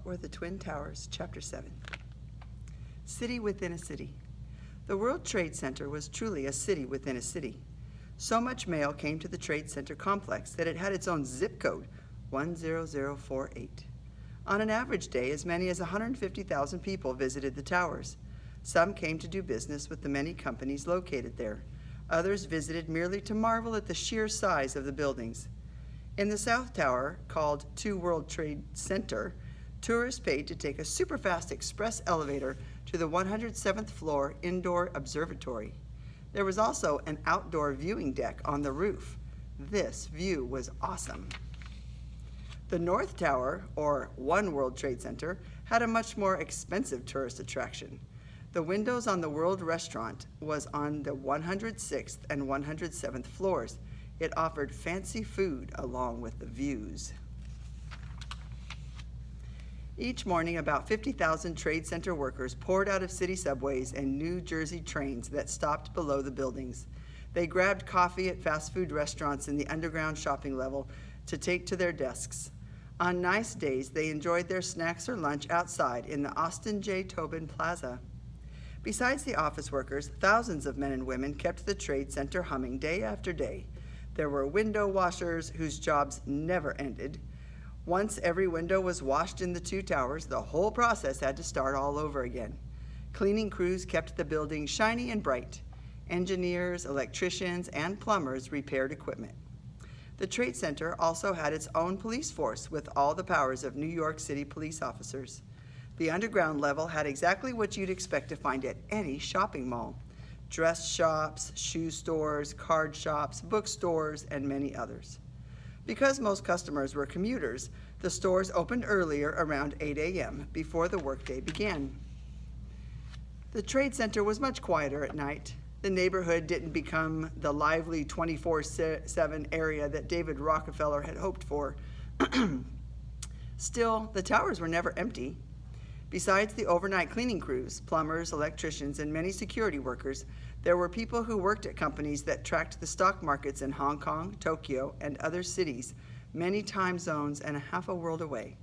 or the Twin Towers, Chapter 7. City within a city. The World Trade Center was truly a city within a city. So much mail came to the Trade Center complex that it had its own zip code, 10048. On an average day, as many as 150,000 people visited the towers. Some came to do business with the many companies located there. Others visited merely to marvel at the sheer size of the buildings. In the South Tower, called 2 World Trade Center, tourists paid to take a super-fast express elevator to the 107th floor indoor observatory. There was also an outdoor viewing deck on the roof. This view was awesome. The North Tower, or 1 World Trade Center, had a much more expensive tourist attraction. The Windows on the World restaurant was on the 106th and 107th floors. It offered fancy food along with the views. Each morning, about 50,000 Trade Center workers poured out of city subways and New Jersey trains that stopped below the buildings. They grabbed coffee at fast food restaurants in the underground shopping level to take to their desks. On nice days, they enjoyed their snacks or lunch outside in the Austin J. Tobin Plaza. Besides the office workers, thousands of men and women kept the Trade Center humming day after day. There were window washers whose jobs never ended. Once every window was washed in the 2 towers, the whole process had to start all over again. Cleaning crews kept the building shiny and bright. Engineers, electricians, and plumbers repaired equipment. The Trade Center also had its own police force with all the powers of New York City police officers. The underground level had exactly what you'd expect to find at any shopping mall: dress shops, shoe stores, card shops, bookstores, and many others. Because most customers were commuters, the stores opened earlier, around 8 a.m., before the workday began. The Trade Center was much quieter at night. The neighborhood didn't become the lively 24/7 area that David Rockefeller had hoped for. Still, the towers were never empty. Besides the overnight cleaning crews, plumbers, electricians, and many security workers, there were people who worked at companies that tracked the stock markets in Hong Kong, Tokyo, and other cities, many time zones and half a world away.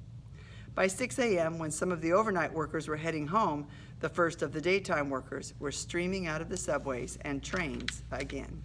By 6 a.m., when some of the overnight workers were heading home, the first of the daytime workers were streaming out of the subways and trains again.